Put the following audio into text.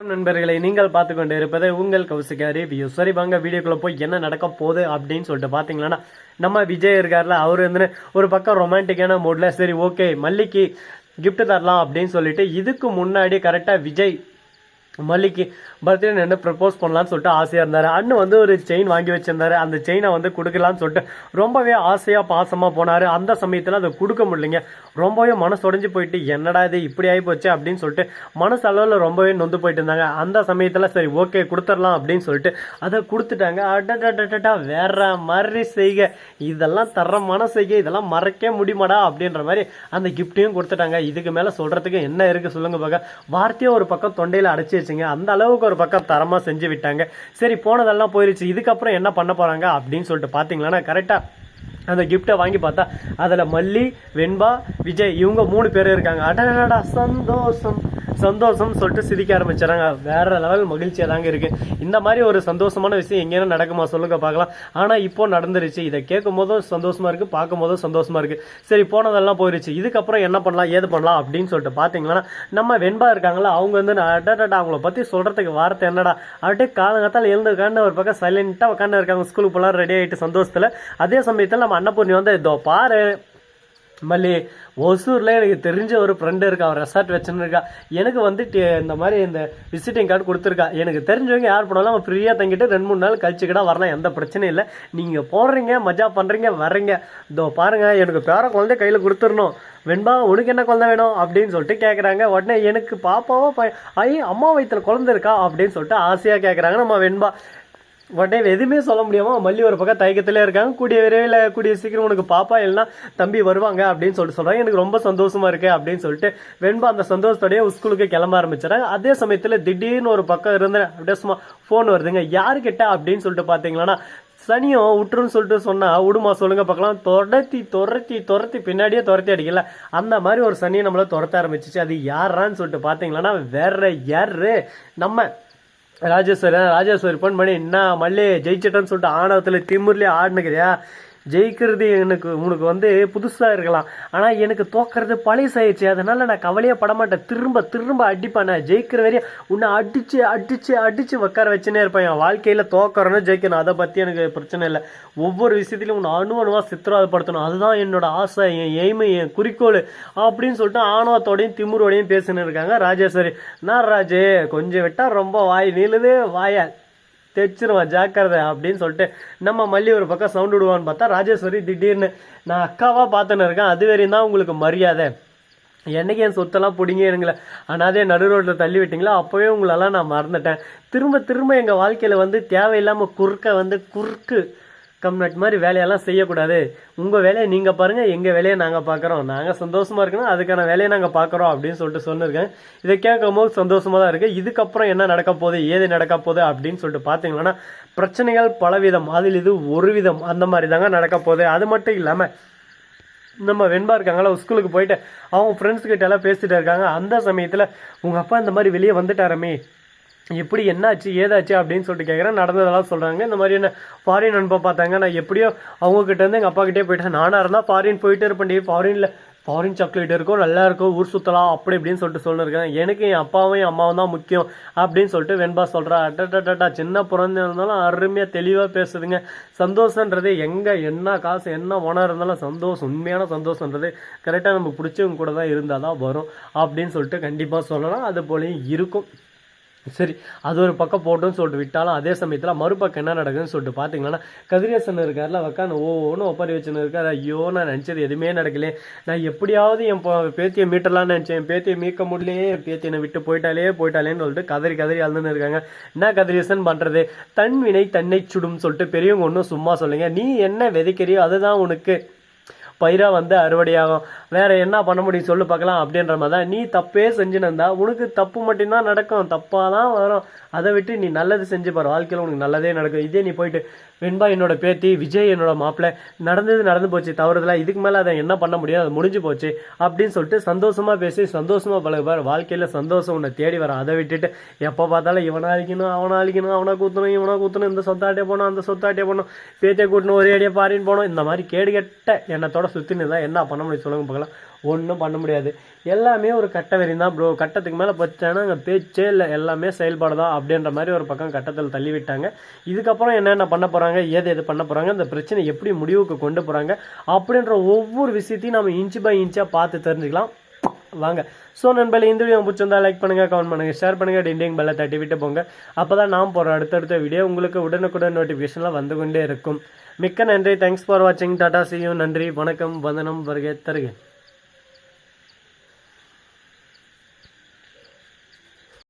நண்பர்களை நீங்கள் பார்த்து கொண்டு இருப்பது உங்கள் கௌசிகா ரிவ்யூ. சரி வாங்க வீடியோக்குள்ள போய் என்ன நடக்க போகுது அப்படின்னு சொல்லிட்டு பாத்தீங்கன்னா, நம்ம விஜய் இருக்காருல, அவரு வந்து ஒரு பக்கம் ரொமான்டிக்கான மூட்ல சரி ஓகே மல்லிக்கு கிஃப்ட் தரலாம் அப்படின்னு சொல்லிட்டு இதுக்கு முன்னாடி கரெக்டா விஜய் மல்லிக்கு பர்த்டே நின்று ப்ரப்போஸ் பண்ணலான்னு சொல்லிட்டு ஆசையாக இருந்தார். அண்ணன் வந்து ஒரு செயின் வாங்கி வச்சிருந்தாரு. அந்த செயினை வந்து கொடுக்கலான்னு சொல்லிட்டு ரொம்பவே ஆசையாக பாசமாக போனார். அந்த சமயத்தில் அதை கொடுக்க முடியலைங்க. ரொம்பவே மனசு உடஞ்சி போயிட்டு என்னடா இது இப்படி ஆகி போச்சு அப்படின்னு சொல்லிட்டு மனசு அளவில் ரொம்பவே நொந்து போயிட்டு இருந்தாங்க. அந்த சமயத்தில் சரி ஓகே கொடுத்துடலாம் அப்படின்னு சொல்லிட்டு அதை கொடுத்துட்டாங்க. அடடா வேற மாதிரி செய்க, இதெல்லாம் தரமான செய்க, இதெல்லாம் மறக்க முடியுமாடா அப்படின்ற மாதிரி அந்த கிஃப்டையும் கொடுத்துட்டாங்க. இதுக்கு மேலே சொல்கிறதுக்கு என்ன இருக்குது சொல்லுங்க பார்க்க. வார்த்தையை ஒரு பக்கம் தொண்டையில் அடைச்சி அந்த அளவுக்கு ஒரு பக்கம் தரமா செஞ்சு விட்டாங்க. சரி போனதெல்லாம் போயிருச்சு, இதுக்கப்புறம் என்ன பண்ண போறாங்க அப்படின்னு சொல்லிட்டு பாத்தீங்கன்னா, கரெக்டா அந்த கிஃப்டை வாங்கி பார்த்தா அதுல மல்லி, வெண்பா, விஜய் இவங்க 3 பேர் இருக்காங்க. அடடா சந்தோஷம் சந்தோஷம் சொல்லிட்டு சிரிக்க ஆரம்பிச்சாங்க. வேற லெவல் மகிழ்ச்சியா தாங்க இருக்கு. இந்த மாதிரி ஒரு சந்தோஷமான விஷயம் எங்கேயும் நடக்குமா சொல்லுங்க பார்க்கலாம். ஆனா இப்போ நடந்துருச்சு. இதை கேட்கும் போதும் சந்தோஷமா இருக்கு, பார்க்கும் போதும் சந்தோஷமா இருக்கு. சரி போனதெல்லாம் போயிருச்சு, இதுக்கப்புறம் என்ன பண்ணலாம் ஏது பண்ணலாம் அப்படின்னு சொல்லிட்டு பாத்தீங்கன்னா, நம்ம வெண்பா இருக்காங்களா, அவங்க வந்து அடடா அவங்கள பத்தி சொல்றதுக்கு வார்த்தை என்னடா, அப்படியே காலங்காத்தால் எழுந்து உட்காந்து ஒரு பக்கம் சைலண்டா உட்காந்து இருக்காங்க. ஸ்கூலுக்கு போலாம் ரெடி ஆயிட்டு சந்தோஷத்துல. அதே சமயத்தில் நம்ம அன்னபூர்ணி வந்து இதோ பாரு மல்லி, ஒசூரில் எனக்கு தெரிஞ்ச ஒரு ஃப்ரெண்டு இருக்கா, அவர் ரெசார்ட் வச்சுருக்கா. எனக்கு வந்து இந்த மாதிரி இந்த விசிட்டிங் கார்டு கொடுத்துருக்கா. எனக்கு தெரிஞ்சவங்க யார் போனாலும் அவன் ஃப்ரீயாக தங்கிட்டு 2-3 நாள் கழிச்சுக்கிட்டா வரலாம், எந்த பிரச்சனையும் இல்லை. நீங்கள் போடுறீங்க மஜா பண்ணுறீங்க வர்றீங்க, இதோ பாருங்கள் எனக்கு பேர குழந்தை கையில் கொடுத்துடணும். வெண்பா உனக்கு என்ன குழந்தை வேணும் அப்படின்னு சொல்லிட்டு கேட்குறாங்க. உடனே எனக்கு பாப்பாவோ அம்மா வயிற்றுல குழந்தை இருக்கா அப்படின்னு சொல்லிட்டு ஆசையாக கேட்குறாங்க நம்ம வெண்பா. உடனே எதுவுமே சொல்ல முடியாம மல்லி ஒரு பக்கம் தயக்கத்திலே இருக்காங்க. கூடிய விரைவில் கூடிய சீக்கிரம் உனக்கு பாப்பா இல்லைன்னா தம்பி வருவாங்க அப்படின்னு சொல்லிட்டு சொல்றாங்க. எனக்கு ரொம்ப சந்தோஷமா இருக்கு அப்படின்னு சொல்லிட்டு வெண்பா அந்த சந்தோஷத்தோடய ஸ்கூலுக்கு கிளம்ப ஆரம்பிச்சாங்க. அதே சமயத்துல திடீர்னு ஒரு பக்கம் இருந்து அப்படியே சும்மா போன் வருதுங்க. யாருக்கிட்ட அப்படின்னு சொல்லிட்டு பாத்தீங்கன்னா, சனியும் விட்டுருன்னு சொல்லிட்டு சொன்னா விடுமா சொல்லுங்க பார்க்கலாம். துரத்தி பின்னாடியே துரத்தி அடிக்கல, அந்த மாதிரி ஒரு சனியை நம்மள துரத்த ஆரம்பிச்சிச்சு. அது யாரான்னு சொல்லிட்டு பாத்தீங்கன்னா வேற யாரு, நம்ம ராஜேஸ்வரி போன் பண்ணி என்ன மல்லி ஜெயிச்சிட்டேன்னு சொல்லிட்டு ஆணவத்தில் திமுர்லேயே ஆடுனுக்கிறியா, ஜெயிக்கிறது எனக்கு உனக்கு வந்து புதுசாக இருக்கலாம், ஆனால் எனக்கு தோக்கிறது பழசாயிடுச்சு, அதனால நான் கவலையே படமாட்டேன், திரும்ப அடிப்பேன், நான் ஜெயிக்கிற வரையும் உன்னை அடிச்சு உட்கார வச்சுனே இருப்பேன். என் வாழ்க்கையில் தோக்கறன்னு ஜெயிக்கணும், அதை பற்றி எனக்கு பிரச்சனை இல்லை. ஒவ்வொரு விஷயத்திலையும் உன்னை அணுவா சித்திரவதைப்படுத்தணும், அதுதான் என்னோட ஆசை, என் எய்மை, என் குறிக்கோள் அப்படின்னு சொல்லிட்டு ஆணவத்தோடையும் திமுரோடையும் பேசின்னு இருக்காங்க ராஜேஸ்வரி. நான் ராஜே கொஞ்சம் விட்டால் ரொம்ப வாய் நீளுது, வாயா தைச்சிருவான் ஜாக்கிரதை அப்படின்னு சொல்லிட்டு நம்ம மல்லி ஒரு பக்கம் சவுண்ட் விடுவான்னு பார்த்தா ராஜேஸ்வரி திடீர்னு நான் அக்காவா பார்த்துன்னு இருக்கேன், அது வரையும் தான் உங்களுக்கு மரியாதை, என்னைக்கு என் சொத்தெல்லாம் பிடிங்க எங்களை அனாதே நடு ரோட்டில் தள்ளி விட்டீங்களா, அப்போவே உங்களெல்லாம் நான் மறந்துட்டேன், திரும்ப எங்கள் வாழ்க்கையில் வந்து தேவையில்லாமல் குறுக்கு கம்னட் மாதிரி வேலையெல்லாம் செய்யக்கூடாது, உங்கள் வேலையை நீங்கள் பாருங்கள், எங்கள் வேலையை நாங்கள் பார்க்குறோம், நாங்கள் சந்தோஷமாக இருக்கணும், அதுக்கான வேலையை நாங்கள் பார்க்குறோம் அப்படின்னு சொல்லிட்டு சொன்னிருக்கேன். இதை கேட்கும் போது சந்தோஷமாக தான் இருக்குது. இதுக்கப்புறம் என்ன நடக்க போகுது ஏது நடக்க போகுது அப்படின்னு சொல்லிட்டு பார்த்தீங்கன்னா, பிரச்சனைகள் பலவிதம், அதில் இது ஒரு விதம், அந்த மாதிரி தாங்க நடக்க போகுது. அது மட்டும் இல்லாமல் நம்ம வெண்பா இருக்காங்களா, ஸ்கூலுக்கு போயிட்டு அவங்க ஃப்ரெண்ட்ஸ்கிட்ட எல்லாம் பேசிட்டு இருக்காங்க. அந்த சமயத்தில் உங்கள் அப்பா இந்த மாதிரி வெளியே வந்துட்டாரமே, எப்படி என்னாச்சு ஏதாச்சு அப்படின்னு சொல்லிட்டு கேட்குறேன். நடந்ததெல்லாம் சொல்கிறாங்க. இந்த மாதிரி என்ன ஃபாரின் அனுப்ப பார்த்தாங்க, நான் எப்படியோ அவங்கக்கிட்ட இருந்து எங்கள் அப்பா கிட்டே போயிட்டேன், நானாக இருந்தால் ஃபாரின் போயிட்டு இருப்பேன், ஃபாரின் சாக்லேட் இருக்கும், நல்லா இருக்கும், ஊர் சுற்றலாம் அப்படி இப்படின்னு சொல்லிட்டு சொல்லிருக்கேன். எனக்கு என் அப்பாவும் என் அம்மாவும் தான் முக்கியம் அப்படின்னு சொல்லிட்டு வெண்பா சொல்கிறா. அட்டா சின்ன பிறந்த இருந்தாலும் அருமையாக தெளிவாக பேசுதுங்க. சந்தோஷன்றது எங்கே என்ன காசு என்ன ஓனர் இருந்தாலும் சந்தோஷம், உண்மையான சந்தோஷன்றது கரெக்டாக நமக்கு பிடிச்சவங்க கூட தான் இருந்தால் தான் வரும் அப்படின்னு சொல்லிட்டு கண்டிப்பாக சொல்லலாம். அது போலையும் இருக்கும். சரி அது ஒரு பக்கம் போட்டோன்னு சொல்லிட்டு விட்டாலும், அதே சமயத்தில் மறுபக்கம் என்ன நடக்குதுன்னு சொல்லிட்டு பார்த்தீங்கன்னா, கதிரேசன் இருக்கார்ல உட்காந்து ஒவ்வொன்று ஒப்பரி வச்சுன்னு இருக்காரு. ஐயோ நான் நினச்சது எதுவுமே நடக்கலையே, நான் எப்படியாவது என் பேத்தியை மீட்டலாம்னு நினச்சேன், என் பேத்தியை மீட்க முடியலையே, என் பேத்தி என்னை விட்டு போயிட்டாலேன்னு சொல்லிட்டு கதறி அழுதுன்னு இருக்காங்க. என்ன கதிரேசன் பண்ணுறது, தன் வினை தன்னை சுடும் சொல்லிட்டு பெரியவங்க ஒன்றும் சும்மா சொல்லுங்க, நீ என்ன விதைக்கிறியோ அதுதான் உனக்கு பயிராக வந்து அறுவடையாகும், வேற என்ன பண்ண முடியும் சொல்லு பார்க்கலாம் அப்படின்ற மாதிரி தான். நீ தப்பே செஞ்சுன்னு இருந்தா உனக்கு தப்பு மட்டும்தான் நடக்கும், தப்பாக தான் வரும். அதை விட்டு நீ நல்லது செஞ்சு பாரு, வாழ்க்கையில் உனக்கு நல்லதே நடக்கும். இதே நீ போயிட்டு வெண்பா என்னோட பேத்தி, விஜய் என்னோட மாப்பிள்ளை, நடந்து போச்சு தவறுதலா, இதுக்கு மேலே அதை என்ன பண்ண முடியாது, அது முடிஞ்சு போச்சு அப்படின்னு சொல்லிட்டு சந்தோஷமா பேசி சந்தோஷமா பழகுப்பார். வாழ்க்கையில் சந்தோஷம் உன்னை தேடி வரும். அதை விட்டுட்டு எப்போ பார்த்தாலும் இவனை அழிக்கணும் அவனை கூத்தணும் இந்த சொத்தாட்டே போனோம் அந்த சொத்தாட்டே போனோம், பேத்தியை கூட்டணும் ஒரே அடியாக பாரின்னு போனோம், இந்த மாதிரி கேடு கெட்ட எண்ணத்தோட சுற்றினு தான் என்ன பண்ண முடியும் சொல்லுங்க பார்க்கலாம். ஒன்றும் பண்ண முடியாது. எல்லாமே ஒரு கட்ட வெறி தான் ப்ரோ. கட்டத்துக்கு மேலே போச்சானா அங்கே பேச்சே இல்லை, எல்லாமே செயல்பாடு தான் அப்படின்ற மாதிரி ஒரு பக்கம் கட்டத்தில் தள்ளிவிட்டாங்க. இதுக்கப்புறம் என்னென்ன பண்ண போகிறாங்க, எது பண்ண போகிறாங்க, இந்த பிரச்சனை எப்படி முடிவுக்கு கொண்டு போகிறாங்க அப்படின்ற ஒவ்வொரு விஷயத்தையும் நம்ம இன்ச்சு பை இன்ச்சாக பார்த்து தெரிஞ்சுக்கலாம் வாங்க. ஸோ நண்பர்களே, இந்த வீடியோ பிடிச்சிருந்தா லைக் பண்ணுங்கள், கமெண்ட் பண்ணுங்கள், ஷேர் பண்ணுங்கள், டிண்டிங் பெல்லை தட்டி விட்டு போங்க. அப்போ தான் நாம் போகிற அடுத்தடுத்த வீடியோ உங்களுக்கு உடனுக்குடன் நோட்டிஃபிகேஷனில் வந்து கொண்டே இருக்கும். மிக்க நன்றி. தேங்க்ஸ் ஃபார் வாட்சிங். Tata, see you. நன்றி, வணக்கம், வந்தனம், வருகை தருக.